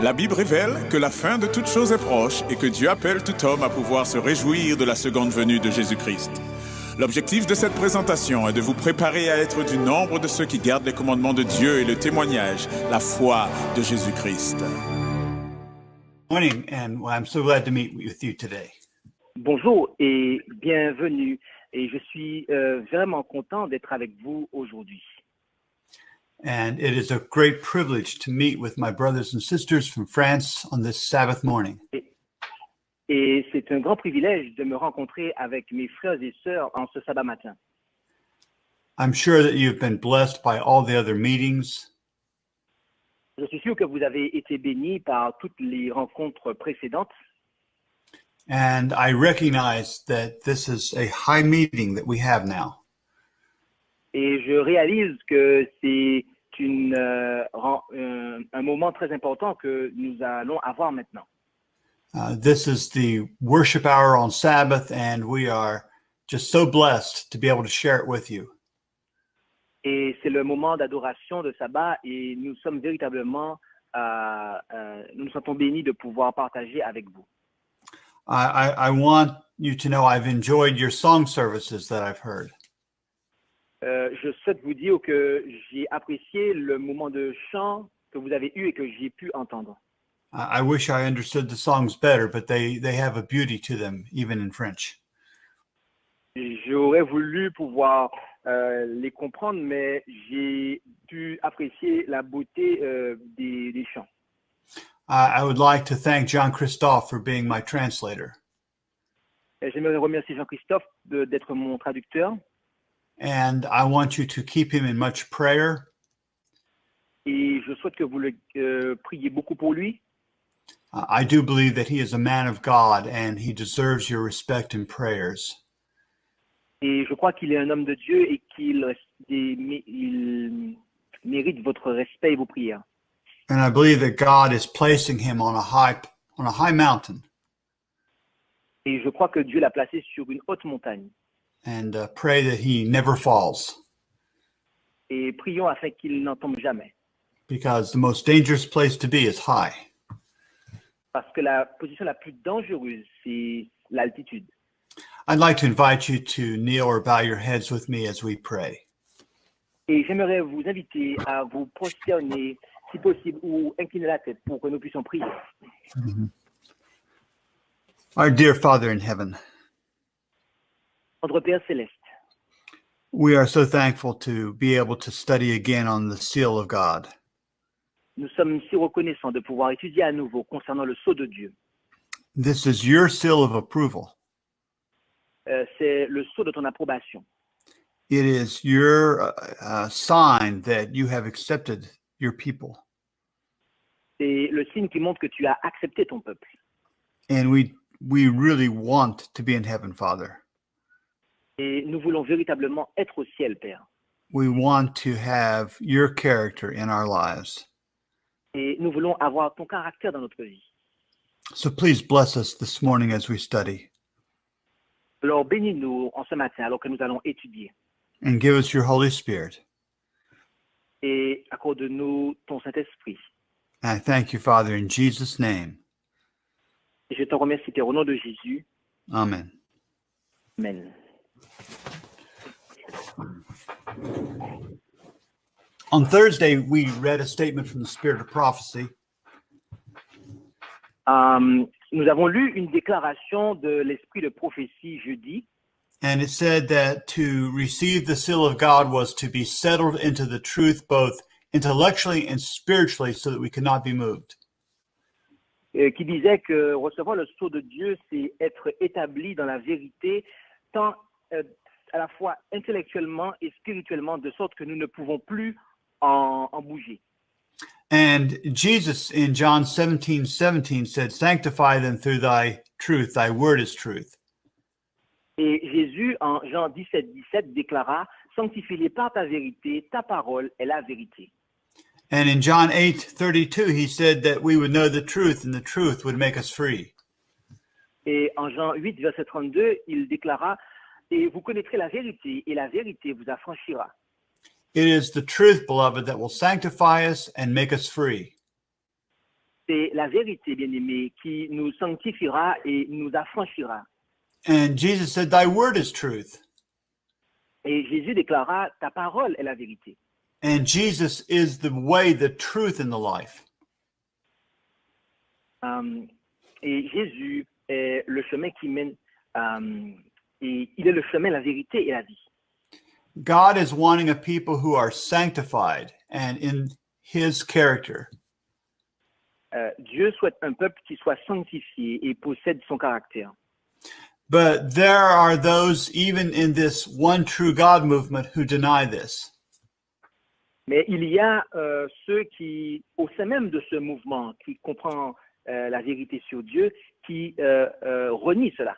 La Bible révèle que la fin de toute chose est proche et que Dieu appelle tout homme à pouvoir se réjouir de la seconde venue de Jésus-Christ. L'objectif de cette présentation est de vous préparer à être du nombre de ceux qui gardent les commandements de Dieu et le témoignage, la foi de Jésus-Christ. Morning, and I'm so glad to meet with you today. Bonjour et bienvenue. Et je suis vraiment content d'être avec vous aujourd'hui. And it is a great privilege to meet with my brothers and sisters from France on this Sabbath morning. Et c'est un grand privilège de me rencontrer avec mes frères et sœurs en ce sabbat matin. I'm sure that you've been blessed by all the other meetings. Je suis sûr que vous avez été bénis par toutes les rencontres précédentes. And I recognize that this is a high meeting that we have now. Et je réalise que c'est un moment très important que nous allons avoir maintenant. This is the worship hour on Sabbath, and we are just so blessed to be able to share it with you. Et c'est le moment d'adoration de sabbat et nous sommes véritablement, nous nous sentons bénis de pouvoir partager avec vous. I want you to know I've enjoyed your song services that I've heard. Je souhaite vous dire que j'ai apprécié le moment de chant que vous avez eu et que j'ai pu entendre. I wish I understood the songs better, but they have a beauty to them, even in French. J'aurais voulu pouvoir les comprendre, mais j'ai pu apprécier la beauté des chants. I would like to thank John Christophe for being my translator. J'aimerais remercier Jean-Christophe d'être mon traducteur. And I want you to keep him in much prayer. Et je souhaite que vous le priez beaucoup pour lui. I do believe that he is a man of God and he deserves your respect and prayers. Et je crois qu'il est un homme de Dieu et qu'il mérite votre respect et vos prières. And I believe that God is placing him on a high mountain. Et je crois que Dieu l'a placé sur une haute montagne. And pray that he never falls. Et prions afin qu'il n'en tombe jamais. Because the most dangerous place to be is high. Parce que la position la plus dangereuse, c'est l'altitude. I'd like to invite you to kneel or bow your heads with me as we pray. Et j'aimerais vous inviter à vous prosterner, si possible, ou incliner la tête pour que nous puissions prier. Mm-hmm. Our dear Father in heaven, Notre Père céleste, we are so thankful to be able to study again on the seal of God. nous sommes si reconnaissants de pouvoir étudier à nouveau concernant le sceau de Dieu. This is your seal of approval. C'est le sceau de ton approbation. It is your sign that you have accepted your people. C'est le signe qui montre que tu as accepté ton peuple. And we really want to be in heaven, Father. Et nous voulons véritablement être au ciel, Père. We want to have your character in our lives. Et nous voulons avoir ton caractère dans notre vie. So please bless us this morning as we study. Alors bénis-nous en ce matin alors que nous allons étudier. And give us your Holy Spirit. Et accorde-nous ton Saint-Esprit. And I thank you, Father, in Jesus' name. Et je te remercie, Père, au nom de Jésus. Amen. Amen. On Thursday, we read a statement from the Spirit of Prophecy. Nous avons lu une déclaration de l'esprit de prophétie jeudi. And it said that to receive the seal of God was to be settled into the truth both intellectually and spiritually so that we could not be moved. Qui disait que recevoir le sceau de Dieu, c'est être établi dans la vérité, tant à la fois intellectuellement et spirituellement, de sorte que nous ne pouvons plus en bouger. And Jesus in John 17:17 said, "Sanctify them through thy truth, thy word is truth." Et Jésus, en Jean 17:17, déclara, sanctifie-les par ta vérité, ta parole est la vérité. And in John 8:32, he said that we would know the truth and the truth would make us free. Et en Jean 8, verset 32, il déclara, et vous connaîtrez la vérité, et la vérité vous affranchira. It is the truth, beloved, that will sanctify us and make us free. C'est la vérité, bien-aimé, qui nous sanctifiera et nous affranchira. And Jesus said, thy word is truth. Et Jésus déclara, ta parole est la vérité. And Jesus is the way, the truth, and the life. Et Jésus est le chemin qui mène, et il est le chemin, la vérité et la vie. God is wanting a people who are sanctified and in his character. Dieu souhaite un peuple qui soit sanctifié et possède son caractère. But there are those, even in this one true God movement, who deny this. Mais il y a ceux qui, au sein même de ce mouvement, qui comprend la vérité sur Dieu, qui renient cela.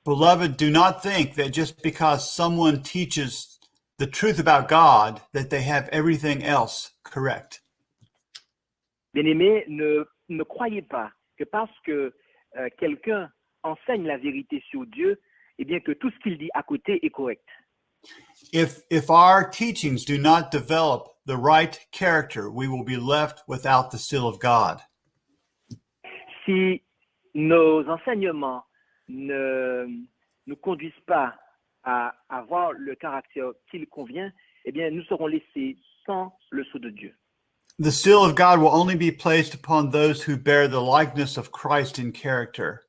Beloved, do not think that just because someone teaches the truth about God, that they have everything else correct. Bien-aimés, ne croyez pas que parce que quelqu'un enseigne la vérité sur Dieu, eh bien que tout ce qu'il dit à côté est correct. If our teachings do not develop the right character, we will be left without the seal of God. Si nos enseignements ne nous conduisent pas à avoir le caractère qu'il convient, eh bien nous serons laissés sans le sceau de Dieu. The seal of God will only be placed upon those who bear the likeness of Christ in character.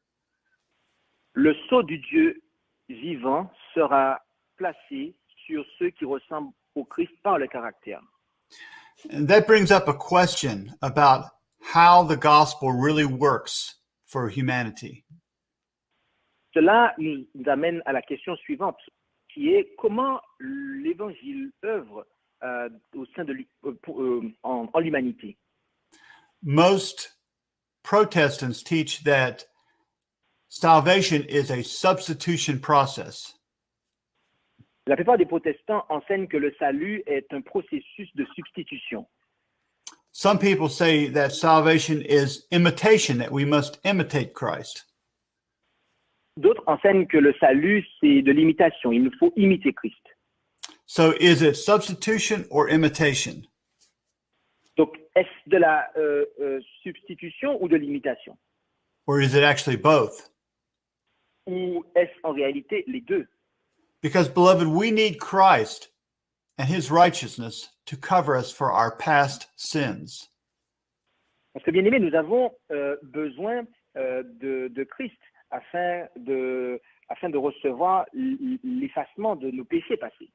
Le sceau du Dieu vivant sera placé sur ceux qui ressemblent au Christ par le caractère. And that brings up a question about how the gospel really works for humanity. Cela nous amène à la question suivante, qui est comment l'Évangile œuvre au sein de en l'humanité. Most Protestants teach that salvation is a substitution process. La plupart des protestants enseignent que le salut est un processus de substitution. Some people say that salvation is imitation, that we must imitate Christ. D'autres enseignent que le salut, c'est de l'imitation. Il nous faut imiter Christ. So is it substitution or imitation? Donc, est-ce de la substitution ou de l'imitation? Or is it actually both? Ou est-ce en réalité les deux? Because, beloved, we need Christ and his righteousness to cover us for our past sins. Parce que, bien aimé, nous avons besoin de Christ afin de recevoir l'effacement de nos péchés passés.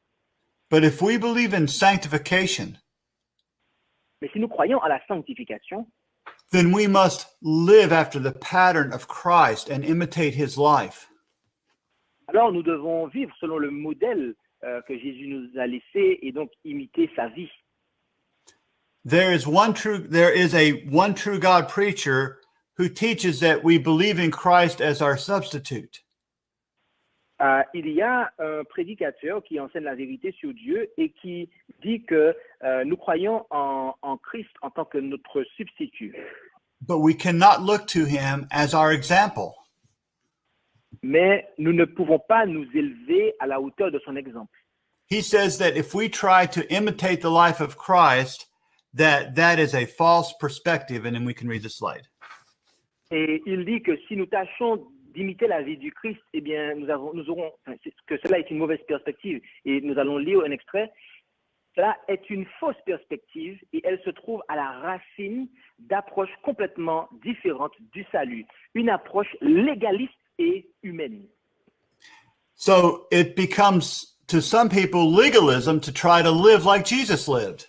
But if we believe in sanctification, Mais si nous croyons à la sanctification, then we must live after the pattern of Christ and imitate his life. alors nous devons vivre selon le modèle que Jésus nous a laissé et donc imiter sa vie. There is a one true God preacher who teaches that we believe in Christ as our substitute. Il y a un prédicateur qui enseigne la vérité sur Dieu et qui dit que nous croyons en Christ en tant que notre substitut. But we cannot look to him as our example. Mais nous ne pouvons pas nous élever à la hauteur de son exemple. He says that if we try to imitate the life of Christ, that is a false perspective, and then we can read the slide. Et il dit que si nous tâchons d'imiter la vie du Christ, eh bien, nous aurons, que cela est une mauvaise perspective. Et nous allons lire un extrait. Cela est une fausse perspective et elle se trouve à la racine d'approches complètement différentes du salut. Une approche légaliste et humaine. So it becomes, to some people, legalism to try to live like Jesus lived.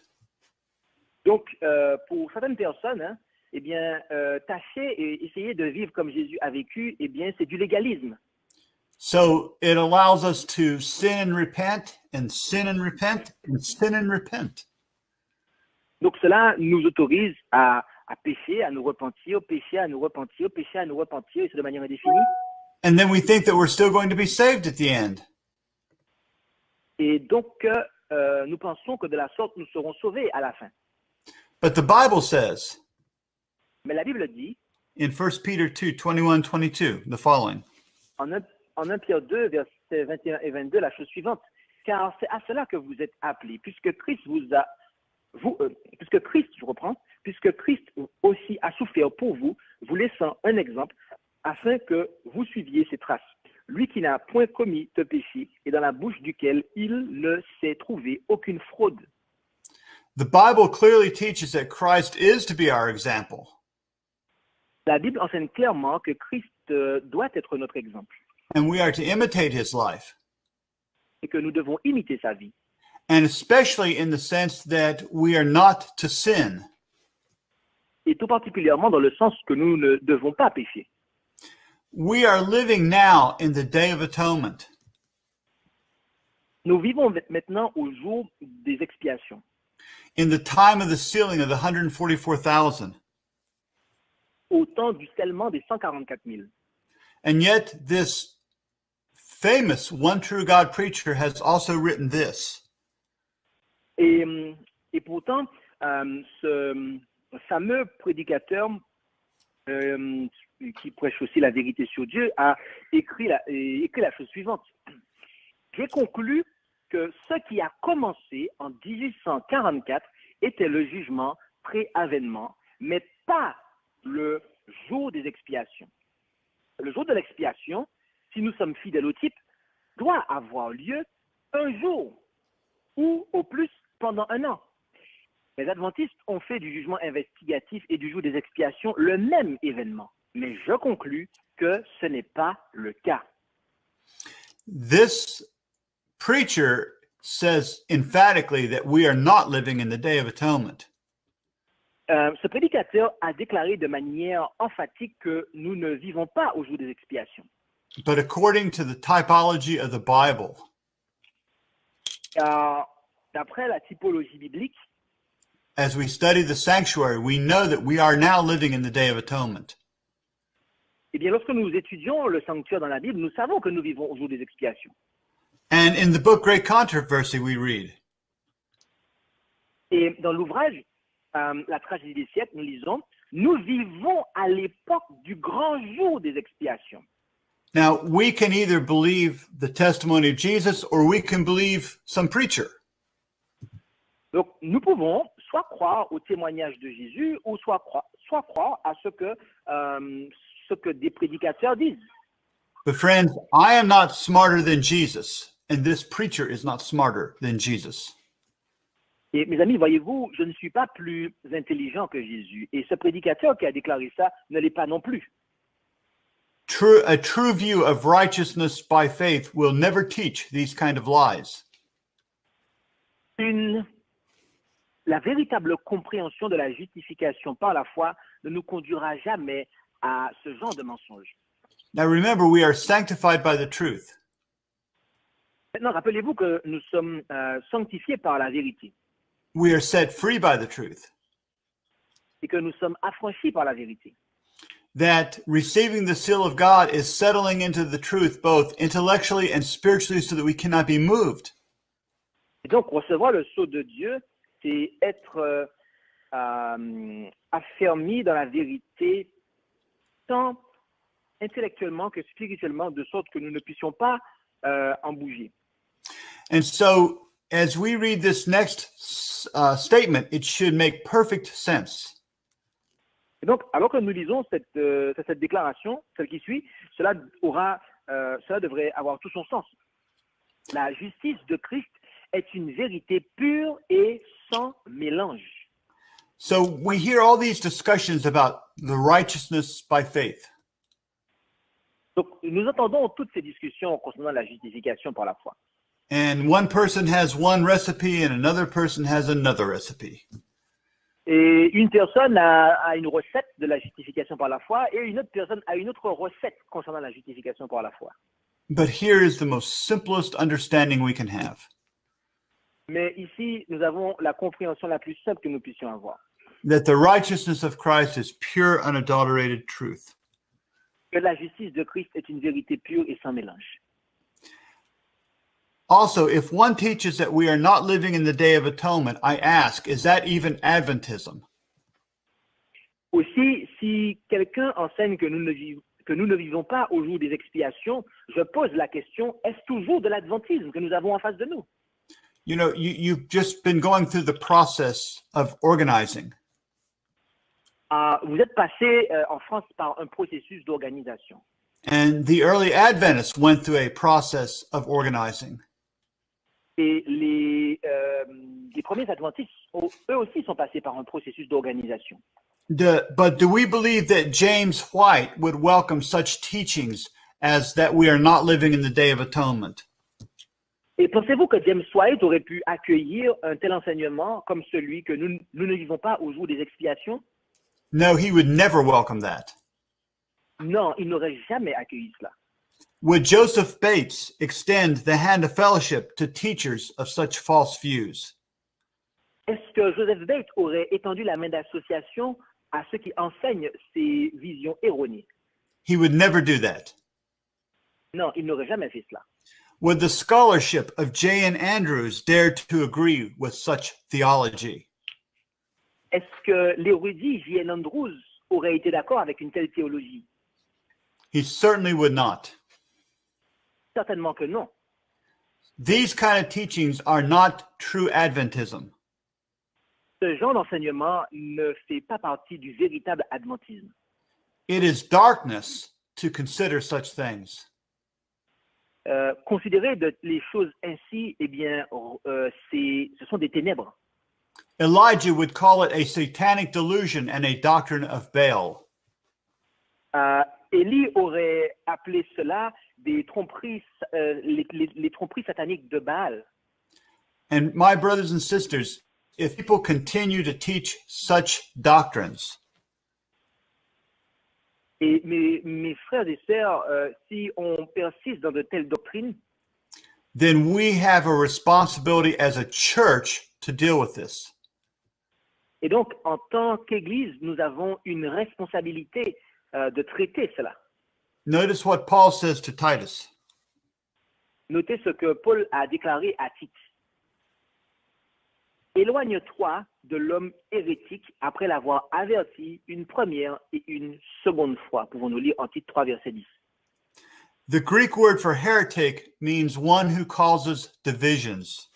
Donc, pour certaines personnes, eh bien, tâcher et essayer de vivre comme Jésus a vécu, eh bien, c'est du légalisme. So it allows us to sin and repent, and sin and repent, and sin and repent. Donc, cela nous autorise à pécher, à nous repentir, pécher, à nous repentir, pécher, à nous repentir, et c'est de manière indéfinie. And then we think that we're still going to be saved at the end. Et donc, nous pensons que de la sorte, nous serons sauvés à la fin. But the Bible says, Mais la Bible dit, in 1 Peter 2, 21-22, the following. en 1 Pierre 2, versets 21 et 22, la chose suivante. Car c'est à cela que vous êtes appelés, puisque Christ puisque Christ aussi a souffert pour vous, vous laissant un exemple, afin que vous suiviez ses traces. Lui qui n'a point commis de péché et dans la bouche duquel il ne s'est trouvé aucune fraude. The Bible clearly teaches that Christ is to be our example. La Bible enseigne clairement que Christ doit être notre exemple And we are to imitate his life. et que nous devons imiter sa vie. And especially in the sense that we are not to sin. Et tout particulièrement dans le sens que nous ne devons pas pécher. We are living now in the Day of Atonement. Nous vivons maintenant au jour des expiations, In the time of the sealing of the 144,000. au temps du scellement des 144 000. And yet this famous one true God preacher has also written this. Et pourtant, ce fameux prédicateur qui prêche aussi la vérité sur Dieu a écrit la chose suivante. J'ai conclu que ce qui a commencé en 1844 était le jugement pré-avènement, mais pas le jour des expiations. Le jour de l'expiation, si nous sommes fidèles au type, doit avoir lieu un jour ou au plus pendant un an. Les adventistes ont fait du jugement investigatif et du jour des expiations le même événement, mais je conclus que ce n'est pas le cas. This preacher says emphatically that we are not living in the Day of Atonement. Ce prédicateur a déclaré de manière emphatique que nous ne vivons pas au jour des expiations. But according to the typology of the Bible, D'après la typologie biblique, as we study the sanctuary, we know that we are now living in the Day of Atonement. eh bien, lorsque nous étudions le sanctuaire dans la Bible, nous savons que nous vivons au jour des expiations. And in the book Great Controversy, we read, Et dans l'ouvrage La tragédie des siècles, nous lisons, nous vivons à l'époque du grand jour des expiations. now we can either believe the testimony of Jesus or we can believe some preacher. Donc, nous pouvons soit croire au témoignage de Jésus ou soit croire à ce que des prédicateurs disent. But friends, I am not smarter than Jesus, and this preacher is not smarter than Jesus. Et mes amis, voyez-vous, je ne suis pas plus intelligent que Jésus. Et ce prédicateur qui a déclaré ça ne l'est pas non plus. A true view of righteousness by faith will never teach these kind of lies. La véritable compréhension de la justification par la foi ne nous conduira jamais à ce genre de mensonge. Now remember, we are sanctified by the truth. Maintenant, rappelez-vous que nous sommes sanctifiés par la vérité We are set free by the truth. et que nous sommes affranchis par la vérité. That receiving the seal of God is settling into the truth both intellectually and spiritually so that we cannot be moved. Et donc, recevoir le sceau de Dieu, c'est être affermi dans la vérité, tant intellectuellement que spirituellement, de sorte que nous ne puissions pas en bouger. And so, as we read this next statement, it should make perfect sense. Et donc, alors que nous lisons cette déclaration, celle qui suit, cela devrait avoir tout son sens. La justice de Christ est une vérité pure et sans mélange. So we hear all these discussions about the righteousness by faith. Donc, nous entendons toutes ces discussions concernant la justification par la foi. And one person has one recipe and another person has another recipe. Et une personne a une recette de la justification par la foi et une autre personne a une autre recette concernant la justification par la foi. But here is the most simplest understanding we can have. Mais ici, nous avons la compréhension la plus simple que nous puissions avoir. That the righteousness of Christ is pure, unadulterated truth. Que la justice de Christ est une vérité pure et sans mélange. Also, if one teaches that we are not living in the Day of Atonement, I ask, is that even Adventism? Aussi, si quelqu'un enseigne que nous ne vivons pas au jour des expiations, je pose la question, est-ce toujours de l'adventisme que nous avons en face de nous? You know, you've just been going through the process of organizing. Vous êtes passé en France par un processus d'organisation. And the early Adventists went through a process of organizing. Et les premiers adventistes, eux aussi, sont passés par un processus d'organisation. But do we believe that James White would welcome such teachings as that we are not living in the Day of Atonement? Et pensez-vous que James White aurait pu accueillir un tel enseignement comme celui que nous ne vivons pas au jour des expiations? No, he would never welcome that. Non, il n'aurait jamais accueilli cela. Would Joseph Bates extend the hand of fellowship to teachers of such false views? Est-ce que Joseph Bates aurait étendu la main d'association à ceux qui enseignent ces visions erronées? He would never do that. Non, il n'aurait jamais fait cela. Would the scholarship of J.N. Andrews dare to agree with such theology? Est-ce que l'érudit J.N. Andrews aurait été d'accord avec une telle théologie? He certainly would not. Certainement que non. These kind of teachings are not true Adventism. Ce genre d'enseignement ne fait pas partie du véritable adventisme. It is darkness to consider such things. Considérer les choses ainsi, eh bien, ce sont des ténèbres. Elijah would call it a satanic delusion and a doctrine of Baal. Élie aurait appelé cela des tromperies, les tromperies sataniques de Baal. And my brothers and sisters, if people continue to teach such doctrines, Et mes frères et sœurs, si on persiste dans de telles doctrines, then we have a responsibility as a church to deal with this. et donc en tant qu'Église, nous avons une responsabilité de traiter cela. Notice what Paul says to Titus. Notez ce que Paul a déclaré à Tite. Éloigne-toi de l'homme hérétique après l'avoir averti une première et une seconde fois. Pouvons-nous lire en Tite 3, verset 10. The Greek word for heretic means one who causes divisions.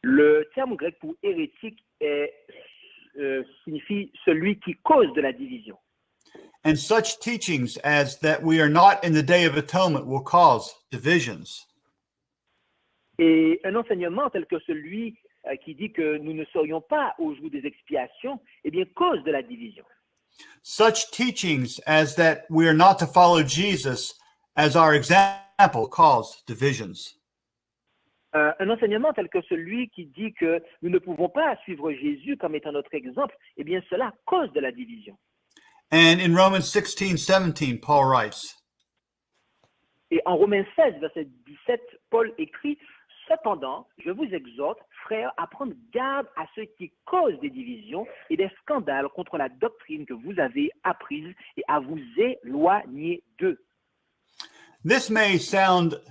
Le terme grec pour hérétique signifie celui qui cause de la division. And such teachings as that we are not in the Day of Atonement will cause divisions. Et un enseignement tel que celui qui dit que nous ne serions pas au jour des expiations, eh bien, cause de la division. Such teachings as that we are not to follow Jesus as our example cause divisions. Un enseignement tel que celui qui dit que nous ne pouvons pas suivre Jésus comme étant notre exemple, eh bien, cela cause de la division. And in Romans 16:17, Paul writes, Et en Romains 16, verset 17, Paul écrit « Cependant, je vous exhorte, frères, à prendre garde à ceux qui causent des divisions et des scandales contre la doctrine que vous avez apprise et à vous éloigner d'eux. » This may sound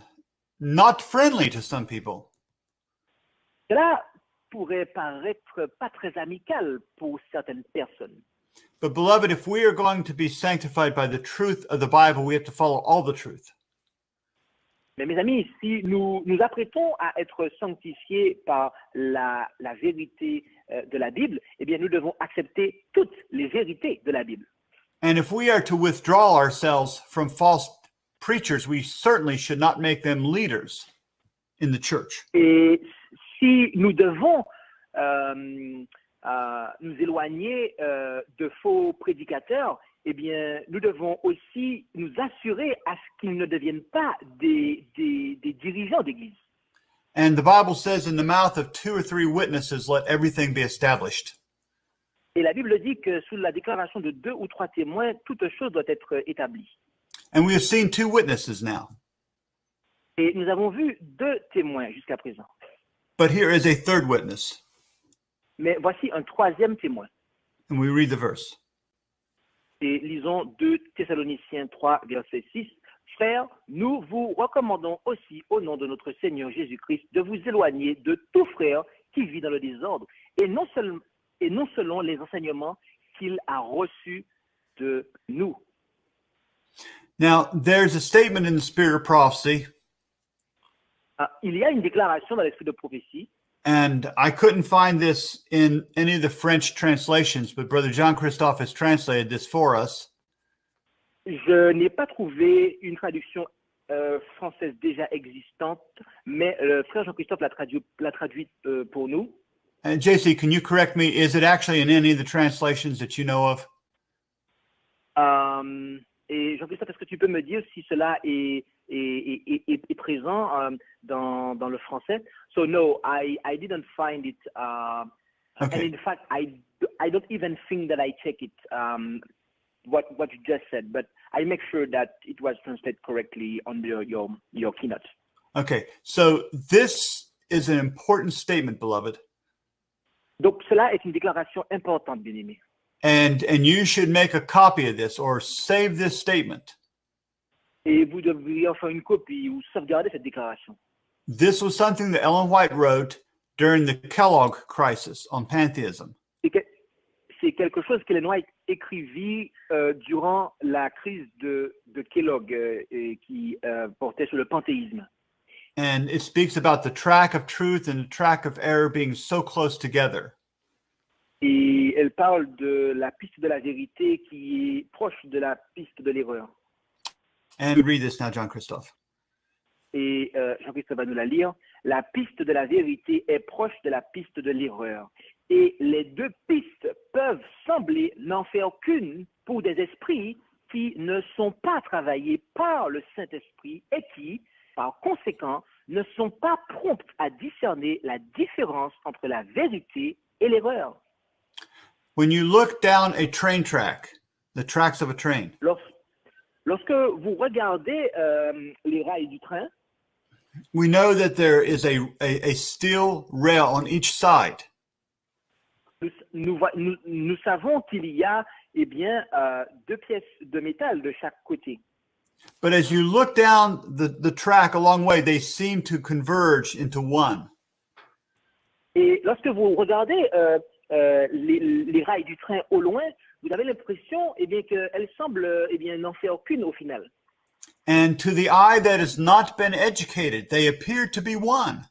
not friendly to some people, Cela pourrait paraître pas très amical pour certaines personnes. but beloved, if we are going to be sanctified by the truth of the Bible, we have to follow all the truth. Mais mes amis, si nous nous apprêtons à être sanctifiés par la vérité de la Bible, eh bien nous devons accepter toutes les vérités de la Bible. And if we are to withdraw ourselves from false preachers, we certainly should not make them leaders in the church. Et si nous devons nous éloigner de faux prédicateurs, eh bien, nous devons aussi nous assurer à ce qu'ils ne deviennent pas des dirigeants d'église. And the Bible says, in the mouth of 2 or 3 witnesses, let everything be established. Et la Bible dit que sous la déclaration de 2 ou 3 témoins, toute chose doit être établie. And we have seen 2 witnesses now. Et nous avons vu 2 témoins jusqu'à présent. But here is a 3rd witness. Mais voici un 3e témoin. And we read the verse. Et lisons 2 Thessaloniciens 3, verset 6. Frères, nous vous recommandons aussi au nom de notre Seigneur Jésus-Christ de vous éloigner de tout frère qui vit dans le désordre et non selon les enseignements qu'il a reçus de nous. Now, there's a statement in the spirit of prophecy Il y a une déclaration dans l'esprit de prophétie And I couldn't find this in any of the French translations, but Brother John Christophe has translated this for us. Je n'ai pas trouvé une traduction française déjà existante, mais le frère Jean-Christophe l'a traduite pour nous. And JC, can you correct me? Is it actually in any of the translations that you know of? Et Jean-Christophe, est-ce que tu peux me dire si cela est présent dans le français? So no, I didn't find it. Okay. And in fact, I don't even think that I check it. What you just said, but I make sure that it was translated correctly on your keynote. Okay, so this is an important statement, beloved. Donc cela est une déclaration importante, bien-aimé. And you should make a copy of this or save this statement. Et vous devriez en faire une copie ou sauvegarder cette déclaration. This was something that Ellen White wrote during the Kellogg crisis on pantheism. C'est quelque chose qu'Ellen White écrivit durant la crise de Kellogg qui portait sur le panthéisme. And it speaks about the track of truth and the track of error being so close together. Et elle parle de la piste de la vérité qui est proche de la piste de l'erreur. And read this now, John Christophe. Et Jean-Christophe va nous la lire. La piste de la vérité est proche de la piste de l'erreur. Et les deux pistes peuvent sembler n'en faire qu'une pour des esprits qui ne sont pas travaillés par le Saint-Esprit et qui, par conséquent, ne sont pas prompts à discerner la différence entre la vérité et l'erreur. When you look down a train track, the tracks of a train, Lorsque vous regardez les rails du train, we know that there is a steel rail on each side. nous savons qu'il y a deux pièces de métal de chaque côté. But as you look down the track a long way, they seem to converge into one. Et lorsque vous regardez les rails du train au loin, vous avez l'impression qu'elles semblent n'en faire qu'une au final. And to the eye that has not been educated, they appear to be one.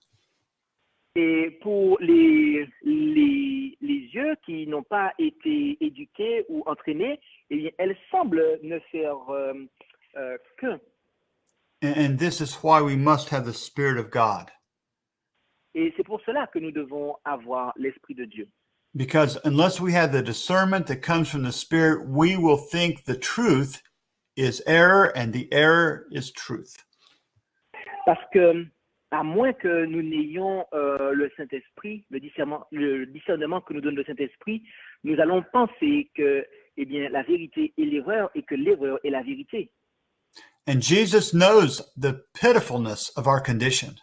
Et pour les yeux qui n'ont pas été éduqués ou entraînés, elles semblent ne faire qu'un. And this is why we must have the Spirit of God. Et c'est pour cela que nous devons avoir l'Esprit de Dieu. Because unless we have the discernment that comes from the Spirit, we will think the truth is error and the error is truth. Parce que, à moins que nous n'ayons le Saint-Esprit, le discernement que nous donne le Saint-Esprit, nous allons penser que la vérité est l'erreur et que l'erreur est la vérité. And Jesus knows the pitifulness of our condition.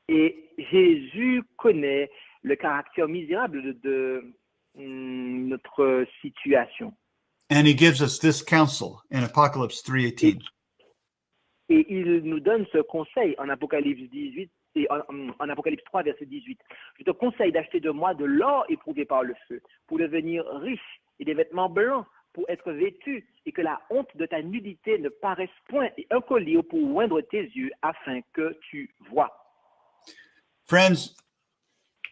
Et Jésus connaît le caractère misérable de notre situation. And he gives us this counsel in Apocalypse 3:18. Et il nous donne ce conseil en Apocalypse 18 et en Apocalypse 3, verset 18. Je te conseille d'acheter de moi de l'or éprouvé par le feu, pour devenir riche, et des vêtements blancs pour être vêtu, et que la honte de ta nudité ne paraisse point, et un collier pour oindre tes yeux, afin que tu vois. Friends,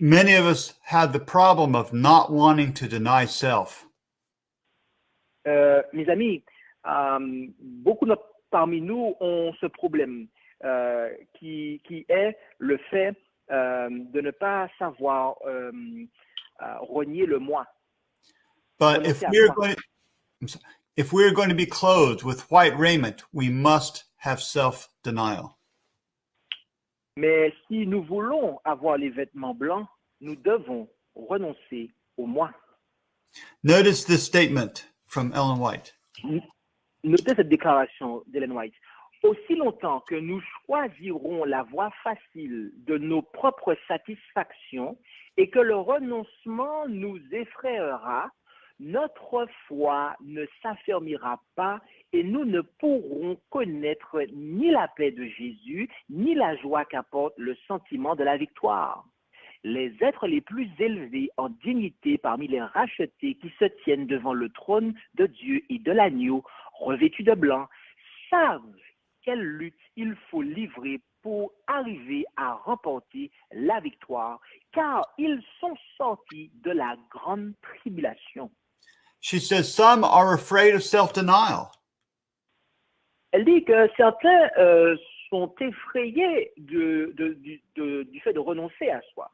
many of us have the problem of not wanting to deny self. Mes amis, beaucoup parmi nous ont ce problème qui est le fait de ne pas savoir renier le moi. But if we're going to be clothed with white raiment, we must have self-denial. Mais si nous voulons avoir les vêtements blancs, nous devons renoncer au moi. Notice this statement from Ellen White. Notez cette déclaration d'Ellen White. Aussi longtemps que nous choisirons la voie facile de nos propres satisfactions et que le renoncement nous effrayera, notre foi ne s'affermira pas et nous ne pourrons connaître ni la paix de Jésus, ni la joie qu'apporte le sentiment de la victoire. Les êtres les plus élevés en dignité parmi les rachetés qui se tiennent devant le trône de Dieu et de l'agneau, revêtus de blanc, savent quelle lutte il faut livrer pour arriver à remporter la victoire, car ils sont sortis de la grande tribulation. She says some are afraid of self-denial. Elle dit que certains sont effrayés du fait de renoncer à soi.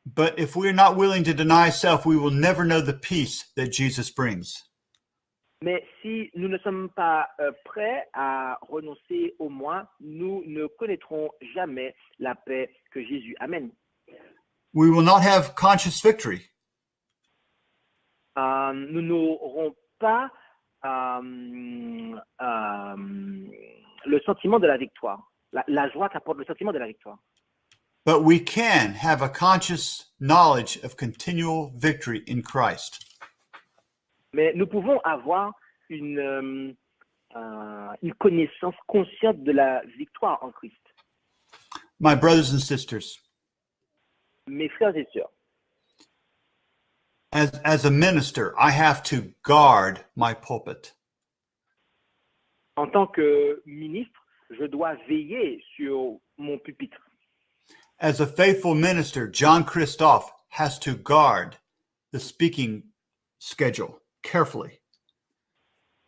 But if we're not willing to deny self, we will never know the peace that Jesus brings. Mais si nous ne sommes pas prêts à renoncer au moi, nous ne connaîtrons jamais la paix que Jésus amène. We will not have conscious victory. Nous n'aurons pas le sentiment de la victoire, la joie qu'apporte le sentiment de la victoire. But we can have a conscious knowledge of continual victory in Christ. Mais nous pouvons avoir une connaissance consciente de la victoire en Christ. My brothers and sisters, Mes frères et sœurs, as a minister, I have to guard my pulpit. en tant que ministre, je dois veiller sur mon pupitre. As a faithful minister, John Christoph has to guard the speaking schedule carefully.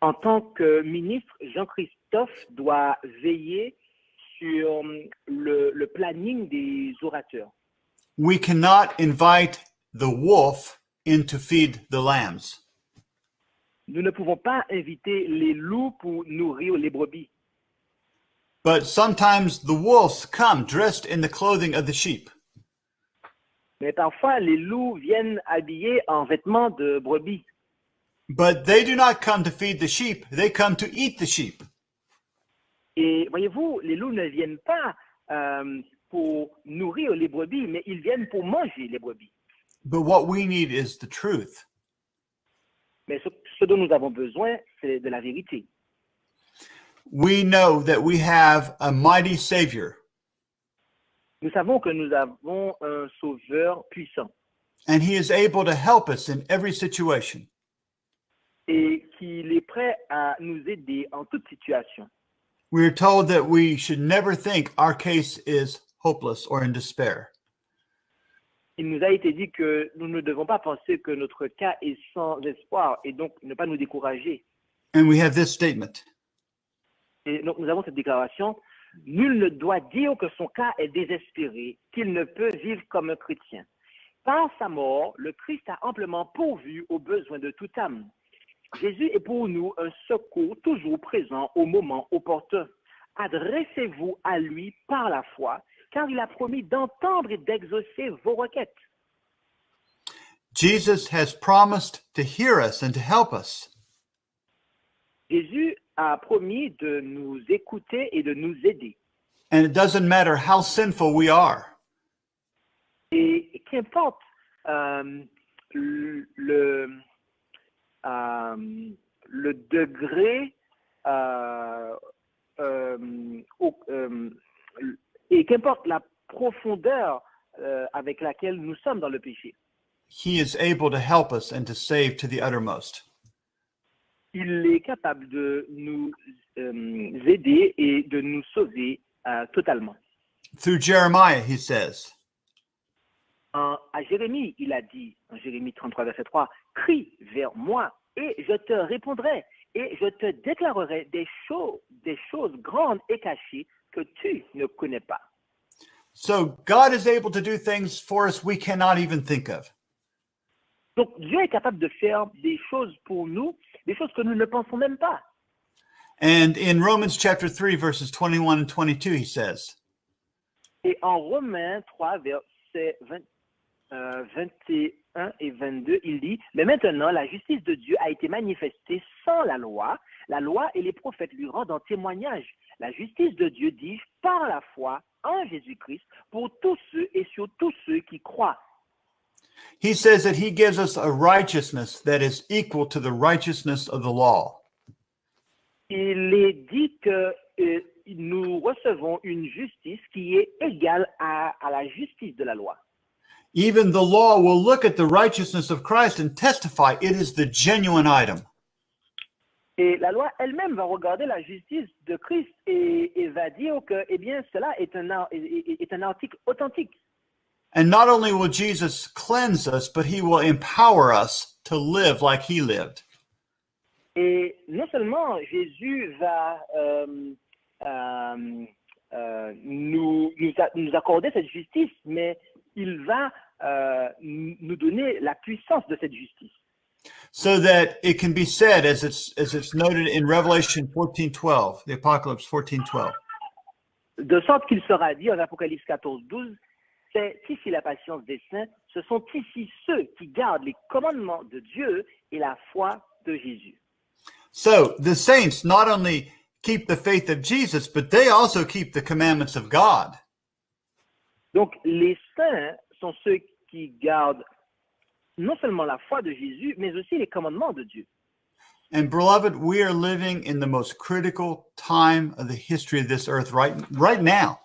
En tant que ministre, Jean-Christophe doit veiller sur le planning des orateurs. We cannot invite the wolf in to feed the lambs. Nous ne pouvons pas inviter les loups pour nourrir les brebis. But sometimes the wolves come dressed in the clothing of the sheep. Mais parfois, les loups viennent habillés en vêtements de brebis. But they do not come to feed the sheep, they come to eat the sheep. Et voyez-vous, les loups ne viennent pas pour nourrir les brebis, mais ils viennent pour manger les brebis. But what we need is the truth. Mais ce dont nous avons besoin, c'est de la vérité. We know that we have a mighty Savior, Nous savons que nous avons un sauveur puissant and He is able to help us in every situation. et qu'il est prêt à nous aider en toute situation. We are told that we should never think our case is hopeless or in despair. Il nous a été dit que nous ne devons pas penser que notre cas est sans espoir et donc ne pas nous décourager. And we have this statement: Et donc nous avons cette déclaration: nul ne doit dire que son cas est désespéré, qu'il ne peut vivre comme un chrétien. Par sa mort, le Christ a amplement pourvu aux besoins de toute âme. Jésus est pour nous un secours toujours présent au moment opportun. Adressez-vous à lui par la foi, car il a promis d'entendre et d'exaucer vos requêtes. Jesus has promised to hear us and to help us. Jésus a promis de nous écouter et de nous aider. And it doesn't matter how sinful we are. Et qu'importe le degré et qu'importe la profondeur avec laquelle nous sommes dans le péché. He is able to help us and to save to the uttermost. Il est capable de nous aider et de nous sauver totalement. Through Jeremiah, he says, À Jérémie, il a dit, en Jérémie 33, verset 3, « Crie vers moi et je te répondrai et je te déclarerai des choses grandes et cachées que tu ne connais pas. » So God is able to do things for us we cannot even think of. Donc Dieu est capable de faire des choses pour nous, des choses que nous ne pensons même pas. And in Romans chapter 3, verses 21 and 22, he says, Et en Romains 3, versets 21 et 22, il dit, « Mais maintenant, la justice de Dieu a été manifestée sans la loi et les prophètes lui rendant témoignage. La justice de Dieu, dis-je, par la foi en Jésus-Christ, pour tous ceux et sur tous ceux qui croient. » He says that he gives us a righteousness that is equal to the righteousness of the law. Il est dit que nous recevons une justice qui est égale à la justice de la loi. Even the law will look at the righteousness of Christ and testify it is the genuine item. Et la loi elle-même va regarder la justice de Christ et va dire que, eh bien, cela est un article authentique. And not only will Jesus cleanse us, but he will empower us to live like he lived. Et non seulement Jésus va nous accorder cette justice, mais il va nous donner la puissance de cette justice. So that it can be said, as it's noted in Revelation 14:12, the Apocalypse 14:12. De sorte qu'il sera dit en Apocalypse 14:12, c'est ici la patience des saints, ce sont ici ceux qui gardent les commandements de Dieu et la foi de Jésus. So the saints not only keep the faith of Jesus, but they also keep the commandments of God. Donc les saints sont ceux qui gardent non seulement la foi de Jésus, mais aussi les commandements de Dieu. And beloved, we are living in the most critical time of the history of this earth right now.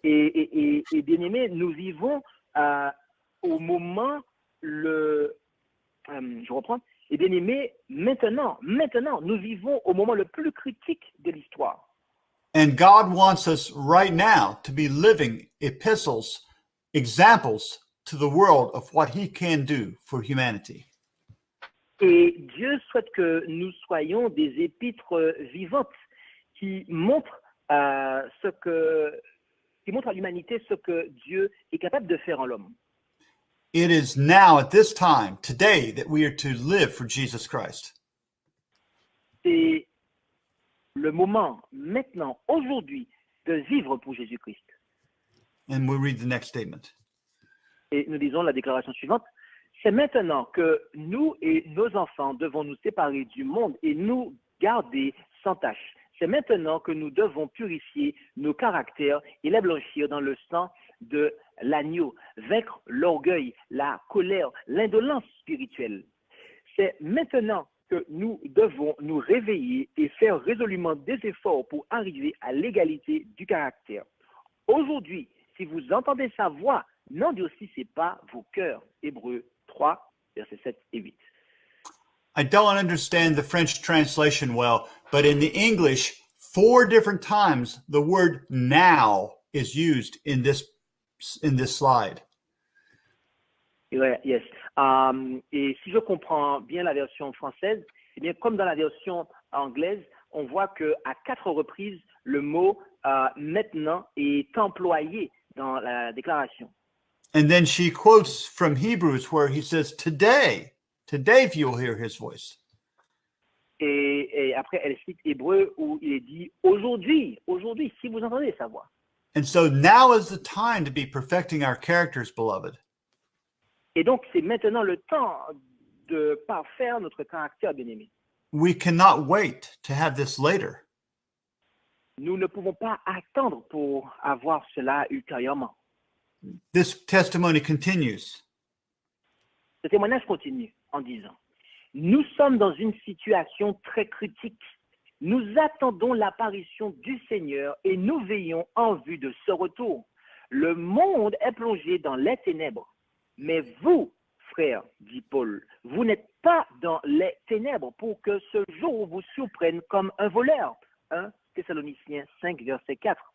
Et bien-aimés, nous vivons au moment je reprends. Et bien-aimés, maintenant, nous vivons au moment le plus critique de l'histoire. And God wants us right now to be living epistles, examples to the world of what he can do for humanity. Et Dieu souhaite que nous soyons des épîtres vivantes qui montrent à l'humanité ce que Dieu est capable de faire en l'homme. It is now, at this time, today, that we are to live for Jesus Christ. C'est le moment, maintenant, aujourd'hui, de vivre pour Jésus-Christ. And we'll read the next statement. Et nous lisons la déclaration suivante. C'est maintenant que nous et nos enfants devons nous séparer du monde et nous garder sans tache. C'est maintenant que nous devons purifier nos caractères et les blanchir dans le sang de l'agneau, vaincre l'orgueil, la colère, l'indolence spirituelle. C'est maintenant que nous devons nous réveiller et faire résolument des efforts pour arriver à l'égalité du caractère. Aujourd'hui, si vous entendez sa voix, n'endurcissez pas vos cœurs. Hébreux 3, versets 7 et 8. I don't understand the French translation well, but in the English, 4 different times the word now is used in this slide. Yes. Et si je comprends bien la version française, eh bien, comme dans la version anglaise, on voit qu'à 4 reprises, le mot maintenant est employé dans la déclaration. And then she quotes from Hebrews where he says, today if you'll hear his voice. Et après, elle cite Hébreux où il est dit aujourd'hui, si vous entendez sa voix. And so now is the time to be perfecting our characters, beloved. Et donc, c'est maintenant le temps de parfaire notre caractère, bien-aimé. We cannot wait to have this later. Nous ne pouvons pas attendre pour avoir cela ultérieurement. This testimony continues. Ce témoignage continue en disant, nous sommes dans une situation très critique. Nous attendons l'apparition du Seigneur et nous veillons en vue de ce retour. Le monde est plongé dans les ténèbres. Mais vous, frères, dit Paul, vous n'êtes pas dans les ténèbres pour que ce jour vous surprenne comme un voleur. 1 Thessaloniciens 5, verset 4.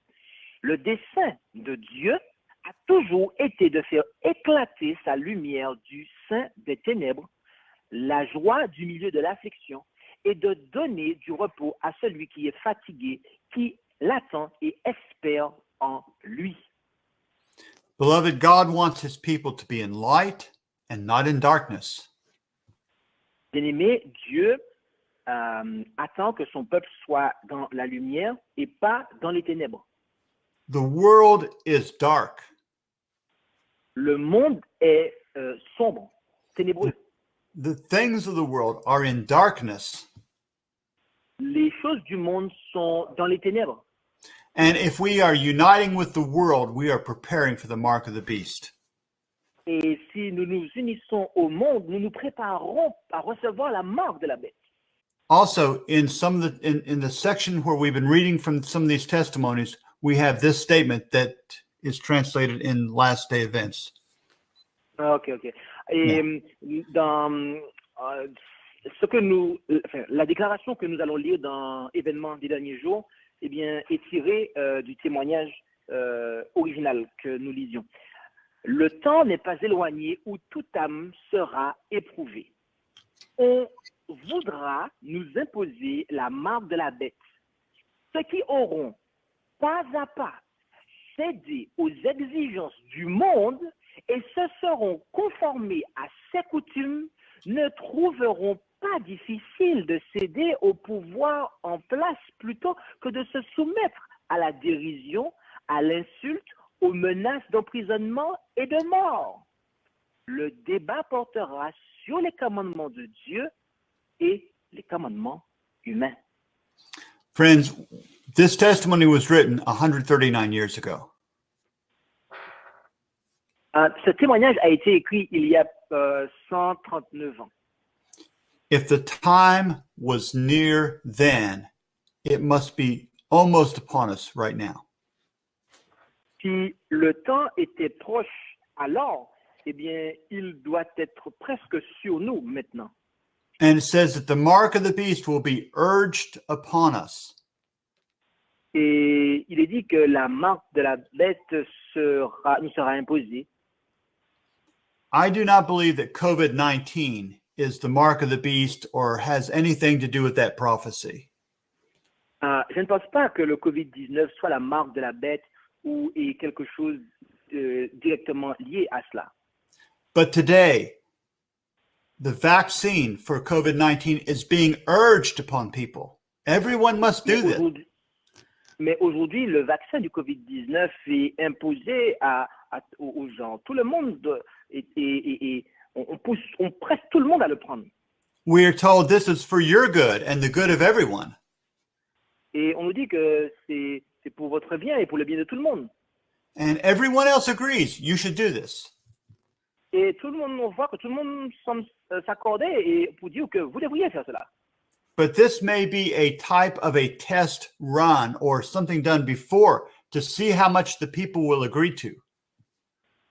Le dessein de Dieu a toujours été de faire éclater sa lumière du sein des ténèbres, la joie du milieu de l'affliction, et de donner du repos à celui qui est fatigué, qui l'attend et espère en lui. Beloved, God wants his people to be in light and not in darkness. Bien-aimé, Dieu attend que son peuple soit dans la lumière et pas dans les ténèbres. The world is dark. Le monde est sombre, ténébreux. The things of the world are in darkness. Les choses du monde sont dans les ténèbres. And if we are uniting with the world, we are preparing for the mark of the beast. Et si nous nous unissons au monde, nous nous préparons à recevoir la marque de la bête. Also, in the section where we've been reading from some of these testimonies, we have this statement that is translated in Last Day Events. Ok. Et dans la déclaration que nous allons lire dans Événements des derniers jours, eh bien, est tirée du témoignage original que nous lisions. Le temps n'est pas éloigné où toute âme sera éprouvée. On voudra nous imposer la marque de la bête. Ceux qui auront pas à pas cédé aux exigences du monde et se seront conformés à ses coutumes ne trouveront pas difficile de céder au pouvoir en place plutôt que de se soumettre à la dérision, à l'insulte, aux menaces d'emprisonnement et de mort. Le débat portera sur les commandements de Dieu et les commandements humains. Friends, this testimony was written 139 years ago. Ce témoignage a été écrit il y a 139 ans. If the time was near then, it must be almost upon us right now. Si le temps était proche alors, eh bien, il doit être presque sur nous maintenant. And it says that the mark of the beast will be urged upon us. Et il est dit que la marque de la bête nous sera imposée. I do not believe that COVID-19 is the mark of the beast or has anything to do with that prophecy. Je ne pense pas que le COVID-19 soit la marque de la bête ou est quelque chose directement lié à cela. But today, the vaccine for COVID-19 is being urged upon people. Everyone must do this. Mais aujourd'hui, le vaccin du COVID-19 est imposé aux gens. Tout le monde, on presse tout le monde à le prendre. We are told this is for your good and the good of everyone. Et on nous dit que c'est pour votre bien et pour le bien de tout le monde. And everyone else agrees you should do this. Et tout le monde, on voit que tout le monde semble s'accorder et pour dire que vous devriez faire cela. But this may be a type of a test run or something done before to see how much the people will agree to.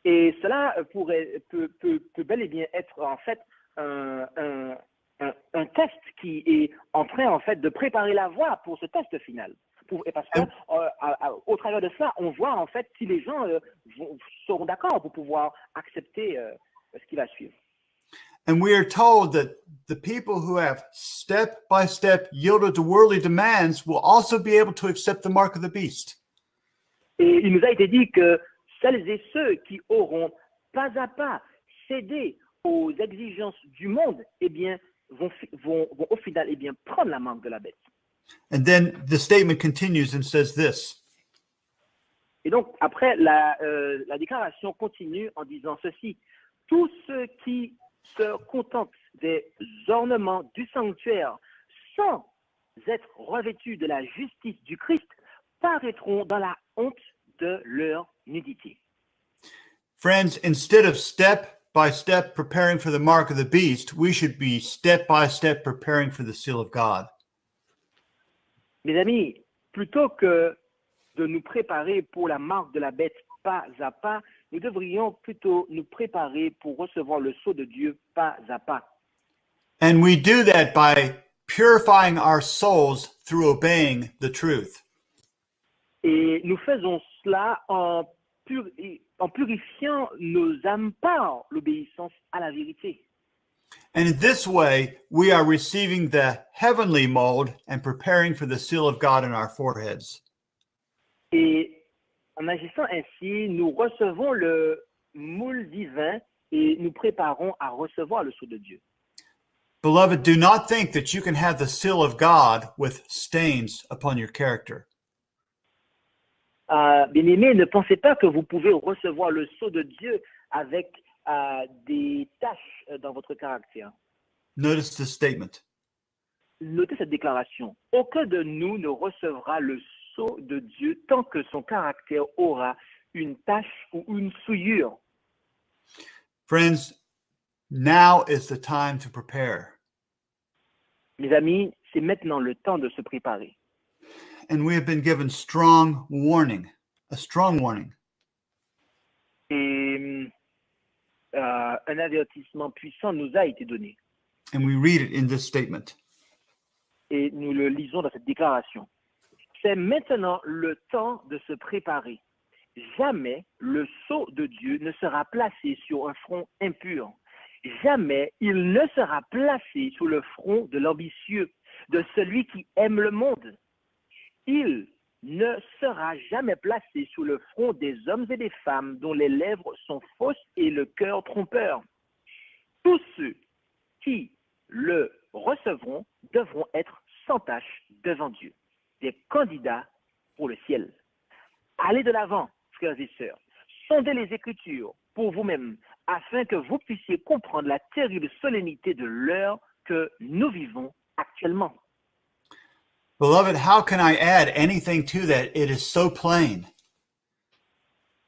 Et cela peut bel et bien être en fait un test qui est en train en fait de préparer la voie pour ce test final. Parce que au travers de cela, on voit en fait si les gens seront d'accord pour pouvoir accepter ce qui va suivre. And we are told that the people who have step by step yielded to worldly demands will also be able to accept the mark of the beast. Et il nous a été dit que celles et ceux qui auront pas à pas cédé aux exigences du monde, eh bien, vont au final eh bien, prendre la marque de la bête. And then the statement continues and says this. Et donc, après, la déclaration continue en disant ceci. Tous ceux qui se contentent des ornements du sanctuaire sans être revêtus de la justice du Christ paraîtront dans la honte de leur nudité. Friends, instead of step by step preparing for the mark of the beast, we should be step by step preparing for the seal of God. Mes amis, plutôt que de nous préparer pour la marque de la bête pas à pas, nous devrions plutôt nous préparer pour recevoir le sceau de Dieu pas à pas. And we do that by purifying our souls through obeying the truth. Et nous faisons cela en purifiant nos âmes par l'obéissance à la vérité. And in this way, we are receiving the heavenly mold and preparing for the seal of God in our foreheads. Et en agissant ainsi, nous recevons le moule divin et nous préparons à recevoir le sceau de Dieu. Beloved, do not think that you can have the seal of God with stains upon your character. Bien-aimés, ne pensez pas que vous pouvez recevoir le sceau de Dieu avec des taches dans votre caractère. Notice this statement. Notez cette déclaration. Aucun de nous ne recevra le sceau de Dieu tant que son caractère aura une tache ou une souillure. Friends, now is the time to prepare. Mes amis, c'est maintenant le temps de se préparer. And we have been given strong warning, a strong warning. Et un avertissement puissant nous a été donné. And we read it in this statement. Et nous le lisons dans cette déclaration. C'est maintenant le temps de se préparer. Jamais le sceau de Dieu ne sera placé sur un front impur. Jamais il ne sera placé sur le front de l'ambitieux, de celui qui aime le monde. Il ne sera jamais placé sur le front des hommes et des femmes dont les lèvres sont fausses et le cœur trompeur. Tous ceux qui le recevront devront être sans tache devant Dieu, des candidats pour le ciel. Allez de l'avant, frères et sœurs, sondez les Écritures pour vous-même, afin que vous puissiez comprendre la terrible solennité de l'heure que nous vivons actuellement. Beloved, how can I add anything to that? It is so plain.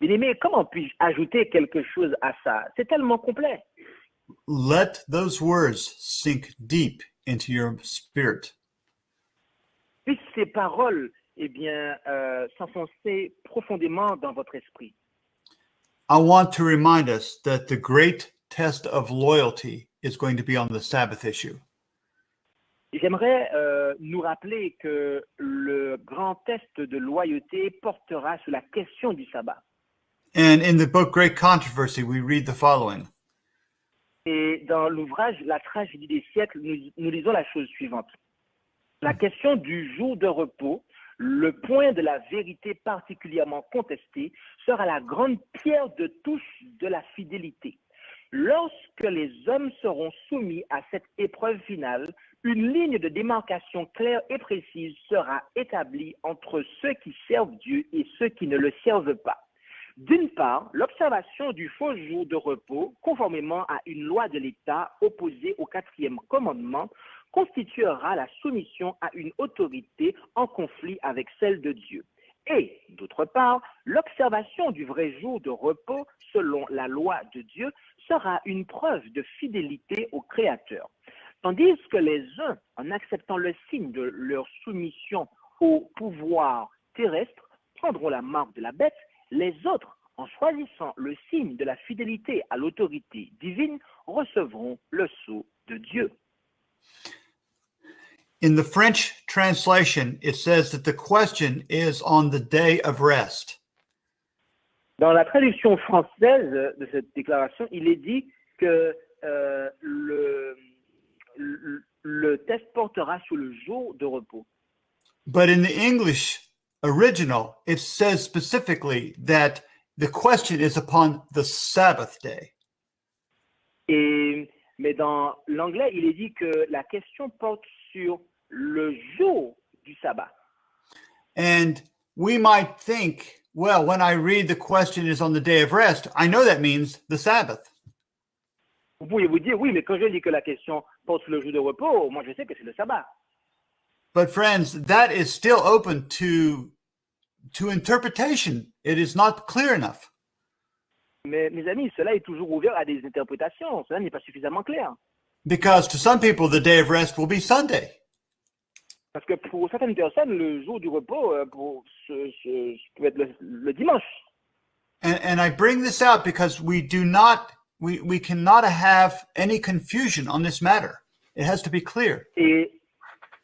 Bien-aimés, comment puis-je ajouter quelque chose à ça? C'est tellement complet. Let those words sink deep into your spirit. Puissent ces paroles s'enfoncer profondément dans votre esprit. I want to remind us that the great test of loyalty is going to be on the Sabbath issue. J'aimerais nous rappeler que le grand test de loyauté portera sur la question du sabbat. And in the book Great Controversy, we read the following. Et dans l'ouvrage La tragédie des siècles, nous lisons la chose suivante. La question du jour de repos, le point de la vérité particulièrement contesté, sera la grande pierre de touche de la fidélité. Lorsque les hommes seront soumis à cette épreuve finale, une ligne de démarcation claire et précise sera établie entre ceux qui servent Dieu et ceux qui ne le servent pas. D'une part, l'observation du faux jour de repos, conformément à une loi de l'État opposée au 4e commandement, constituera la soumission à une autorité en conflit avec celle de Dieu. Et, d'autre part, l'observation du vrai jour de repos, selon la loi de Dieu, sera une preuve de fidélité au Créateur. Tandis que les uns, en acceptant le signe de leur soumission au pouvoir terrestre, prendront la marque de la bête, les autres, en choisissant le signe de la fidélité à l'autorité divine, recevront le sceau de Dieu. In the French translation, it says that the question is on the day of rest. Dans la traduction française de cette déclaration, il est dit que le test portera sur le jour de repos. But in the English original, it says specifically that the question is upon the Sabbath day. Mais dans l'anglais, il est dit que la question porte sur le jour du sabbat. And we might think, well, when I read the question is on the day of rest, I know that means the Sabbath. Vous pourriez vous dire, oui, mais quand je dis que la question porte sur le jour de repos, moi je sais que c'est le sabbat. But friends, that is still open to interpretation. It is not clear enough. Mais mes amis, cela est toujours ouvert à des interprétations. Cela n'est pas suffisamment clair. Because to some people, the day of rest will be Sunday. Parce que pour certaines personnes, le jour du repos peut être le dimanche. And I bring this out because we cannot have any confusion on this matter. It has to be clear. Et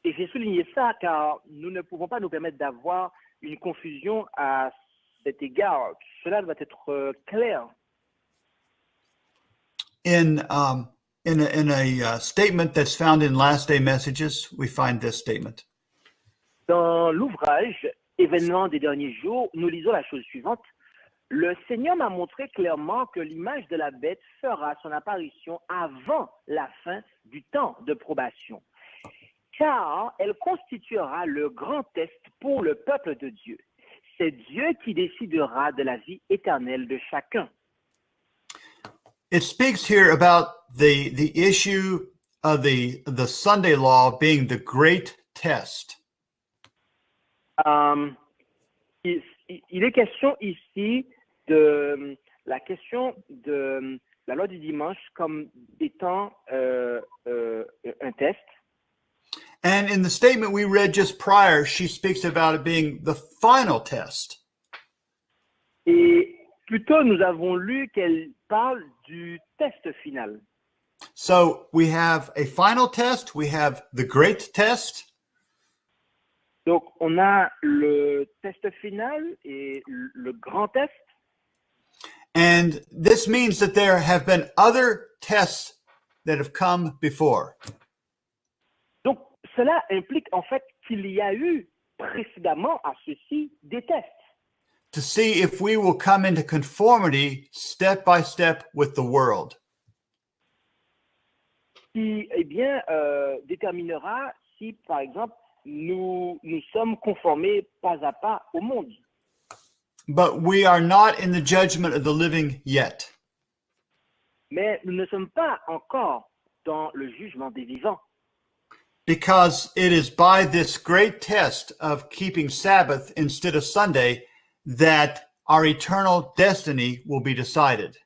j'ai souligné ça car nous ne pouvons pas nous permettre d'avoir une confusion à cet égard. Cela doit être clair. In a statement that's found in Last Day Messages, we find this statement. Dans l'ouvrage Événements des derniers jours, nous lisons la chose suivante. Le Seigneur m'a montré clairement que l'image de la bête fera son apparition avant la fin du temps de probation, car elle constituera le grand test pour le peuple de Dieu. C'est Dieu qui décidera de la vie éternelle de chacun. It speaks here about the issue of the Sunday law being the great test. Il est question ici de la question de la loi du dimanche comme étant un test. And in the statement we read just prior, she speaks about it being the final test. Et plutôt, nous avons lu qu'elle parle du test final. So we have a final test. We have the great test. Donc, on a le test final et le grand test. And this means that there have been other tests that have come before. Donc, cela implique en fait qu'il y a eu précédemment à ceci des tests To see if we will come into conformity step by step with the world. qui, eh bien, déterminera si, par exemple, nous sommes conformés pas à pas au monde. But we are not in the judgment of the living yet. Mais nous ne sommes pas encore dans le jugement des vivants. Because it is by this great test of keeping Sabbath instead of Sunday that our eternal destiny will be decided.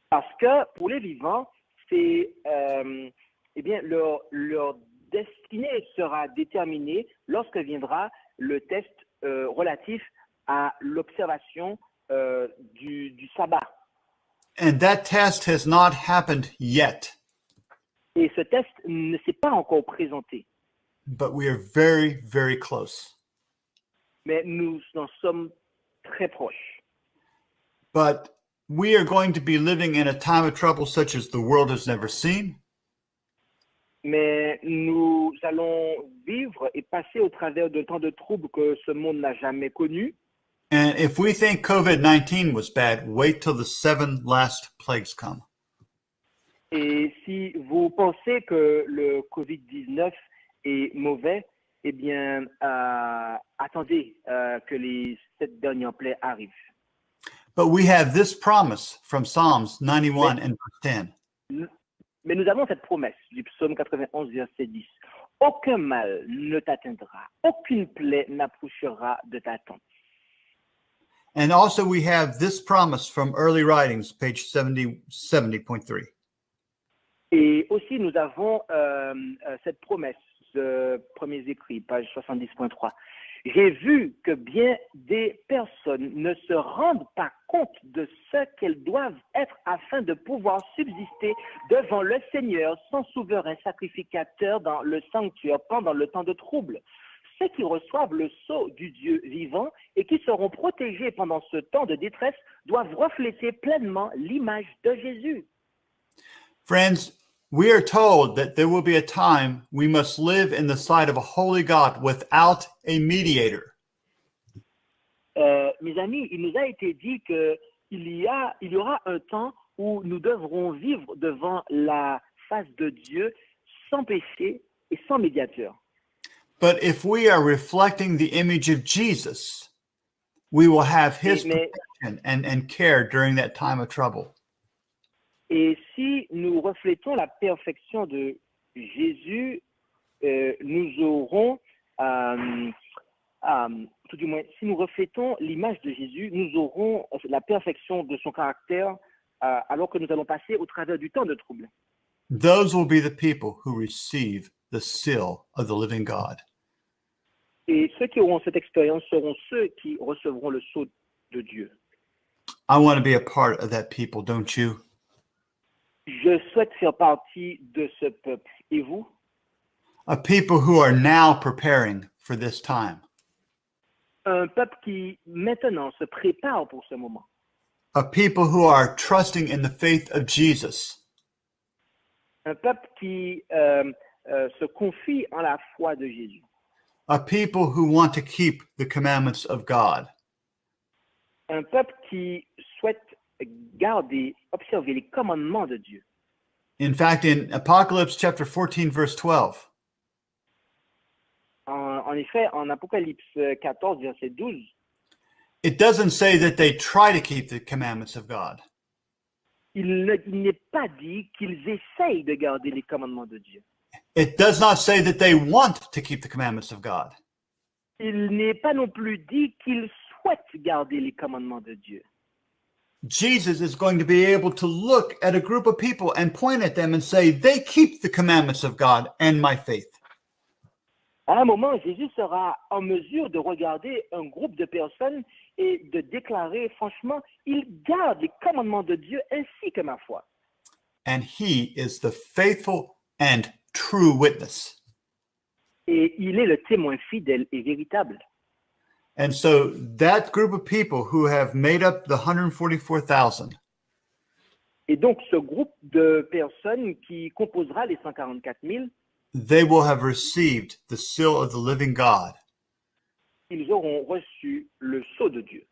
Parce que pour les vivants, c'est, eh bien, leur destinée sera déterminée lorsque viendra le test relatif à l'observation du sabbat. And that test has not happened yet, Et ce test ne s'est pas encore présenté, but we are very, very close. mais nous en sommes très proches. But we are going to be living in a time of trouble such as the world has never seen. Mais nous allons vivre et passer au travers de temps de troubles que ce monde n'a jamais connus. And if we think COVID-19 was bad, wait till the 7 last plagues come. Et si vous pensez que le COVID-19 est mauvais, eh bien, attendez que les 7 dernières plaies arrivent. But we have this promise from Psalms 91 and verse 10. Mais nous avons cette promesse du psaume 91, verset 10. Aucun mal ne t'atteindra, aucune plaie n'approchera de ta tente. And also we have this promise from early writings, page 70.3. Et aussi, nous avons cette promesse de Premiers Écrits, page 70.3. J'ai vu que bien des personnes ne se rendent pas compte de ce qu'elles doivent être afin de pouvoir subsister devant le Seigneur, son souverain sacrificateur dans le sanctuaire pendant le temps de trouble. Ceux qui reçoivent le sceau du Dieu vivant et qui seront protégés pendant ce temps de détresse doivent refléter pleinement l'image de Jésus. Friends, we are told that there will be a time we must live in the sight of a holy God without a mediator. Mes amis, il nous a été dit qu'il y aura un temps où nous devrons vivre devant la face de Dieu sans péché et sans médiateur. But if we are reflecting the image of Jesus, we will have his protection and care during that time of trouble. Et si nous reflétons la perfection de Jésus, nous aurons, tout du moins, si nous reflétons l'image de Jésus, nous aurons la perfection de son caractère alors que nous allons passer au travers du temps de trouble. Those will be the people who receive the seal of the living God. Et ceux qui auront cette expérience seront ceux qui recevront le sceau de Dieu. I want to be a part of that people, don't you? Je souhaite faire partie de ce peuple. Et vous? A people who are now preparing for this time. Un peuple qui maintenant se prépare pour ce moment. A people who are trusting in the faith of Jesus. Un peuple qui se confie en la foi de Jésus. A people who want to keep the commandments of God. Un peuple qui souhaite garder, observer les commandements de Dieu. In fact, in Apocalypse chapter 14, verse 12, En effet, en Apocalypse 14, verset 12, it doesn't say that they try to keep the commandments of God. il n'est pas dit qu'ils essayent de garder les commandements de Dieu. It does not say that they want to keep the commandments of God. Il n'est pas non plus dit qu'ils souhaitent garder les commandements de Dieu. Jesus is going to be able to look at a group of people and point at them and say, they keep the commandments of God and my faith. À un moment, Jésus sera en mesure de regarder un groupe de personnes et de déclarer, franchement, ils gardent les commandements de Dieu ainsi que ma foi. and he is the faithful and true witness. Et il est le témoin fidèle et véritable. And so that group of people who have made up the 144,000, Et donc, ce groupe de personnes qui composera les 144 000, they will have received the seal of the living God, ils auront reçu le sceau de Dieu.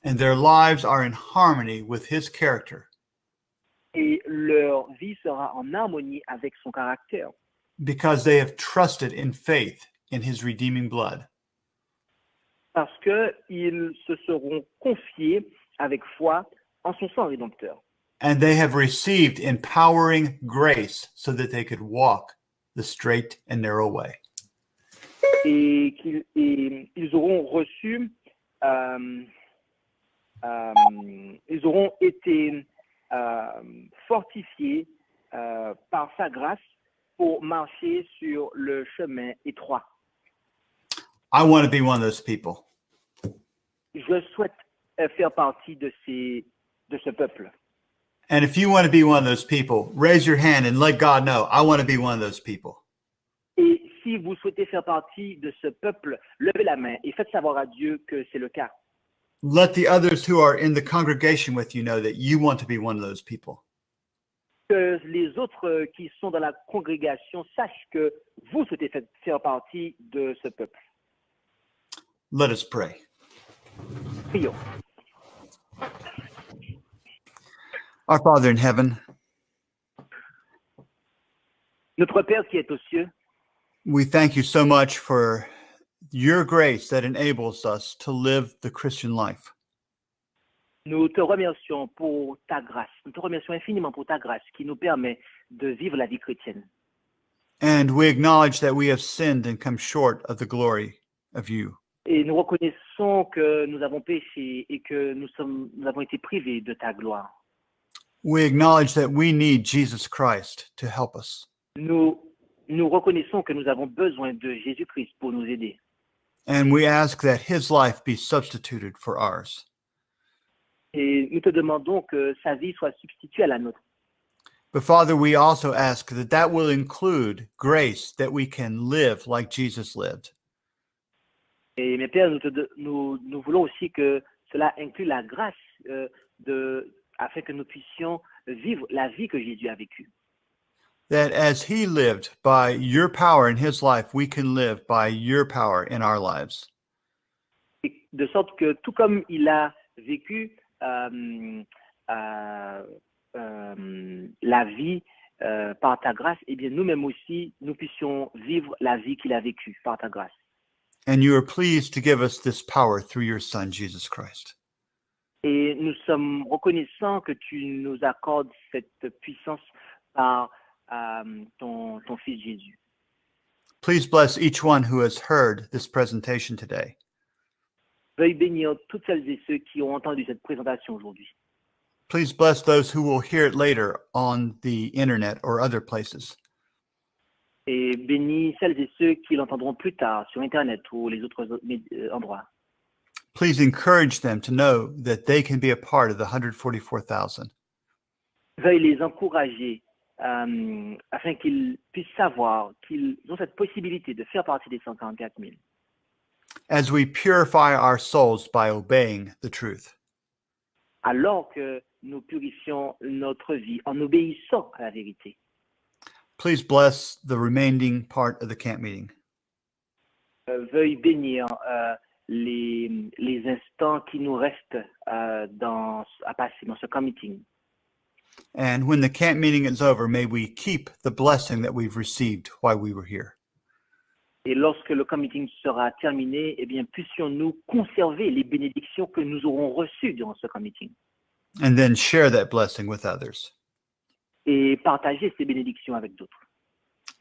and their lives are in harmony with his character Et leur vie sera en harmonie avec son caractère. because they have trusted in faith in his redeeming blood. Parce qu'ils se seront confiés avec foi en son sang rédempteur. And they have received empowering grace so that they could walk the straight and narrow way. Et ils auront reçu, ils auront été fortifiés par sa grâce pour marcher sur le chemin étroit. I want to be one of those people. Je souhaite faire partie de ce peuple. And if you want to be one of those people, raise your hand and let God know, I want to be one of those people. Et si vous souhaitez faire partie de ce peuple, levez la main et faites savoir à Dieu que c'est le cas. Let the others who are in the congregation with you know that you want to be one of those people. Que les autres qui sont dans la congrégation sachent que vous souhaitez faire partie de ce peuple. Let us pray. Prions. Our Father in heaven, Notre Père qui est aux cieux, we thank you so much for your grace that enables us to live the Christian life. nous te remercions pour ta grâce. Nous te remercions infiniment pour ta grâce qui nous permet de vivre la vie chrétienne. And we acknowledge that we have sinned and come short of the glory of you. Et nous reconnaissons que nous avons péché et que nous avons été privés de ta gloire. We acknowledge that we need Jesus Christ to help us. Nous reconnaissons que nous avons besoin de Jésus-Christ pour nous aider. And we ask that his life be substituted for ours. Et nous te demandons que sa vie soit substituée à la nôtre. But Father, we also ask that that will include grace that we can live like Jesus lived. Et mes pères, nous voulons aussi que cela inclue la grâce afin que nous puissions vivre la vie que Jésus a vécue. That as he lived by your power in his life, we can live by your power in our lives. Et de sorte que tout comme il a vécu la vie par ta grâce, eh bien nous-mêmes aussi, nous puissions vivre la vie qu'il a vécue par ta grâce. And you are pleased to give us this power through your Son, Jesus Christ. Et nous sommes reconnaissants que tu nous accordes cette puissance par ton Fils Jésus. Please bless each one who has heard this presentation today. Veuille bénir toutes celles et ceux qui ont entendu cette présentation aujourd'hui. Please bless those who will hear it later on the internet or other places. Et bénis celles et ceux qui l'entendront plus tard sur Internet ou les autres endroits. Please encourage them to know that they can be a part of the 144,000. Veuille les encourager afin qu'ils puissent savoir qu'ils ont cette possibilité de faire partie des 144 000. As we purify our souls by obeying the truth. Alors que nous purifions notre vie en obéissant à la vérité. Please bless the remaining part of the camp meeting. Veuille bénir les instants qui nous restent à passer dans ce camp meeting. And when the camp meeting is over, may we keep the blessing that we've received while we were here. Et lorsque le camp meeting sera terminé, eh bien, puissions-nous conserver les bénédictions que nous aurons reçues durant ce camp meeting. And then share that blessing with others. Et partager ces bénédictions avec d'autres.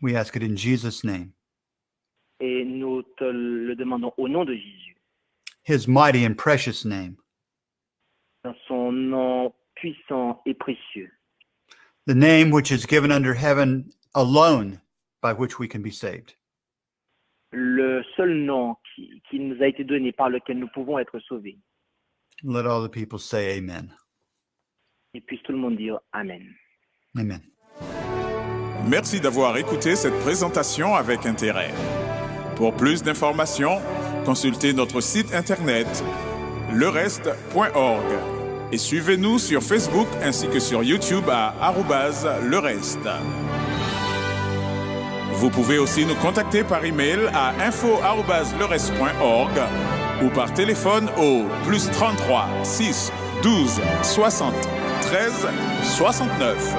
We ask it in Jesus' name. Et nous te le demandons au nom de Jésus. His mighty and precious name. Dans son nom puissant et précieux. The name which is given under heaven alone by which we can be saved. Le seul nom qui nous a été donné par lequel nous pouvons être sauvés. Let all the people say amen. Et puisse tout le monde dire Amen. Amen. Merci d'avoir écouté cette présentation avec intérêt. Pour plus d'informations, consultez notre site internet lereste.org et suivez-nous sur Facebook ainsi que sur YouTube à @lereste. Vous pouvez aussi nous contacter par email à info@lereste.org ou par téléphone au +33 6 12 60 13 69.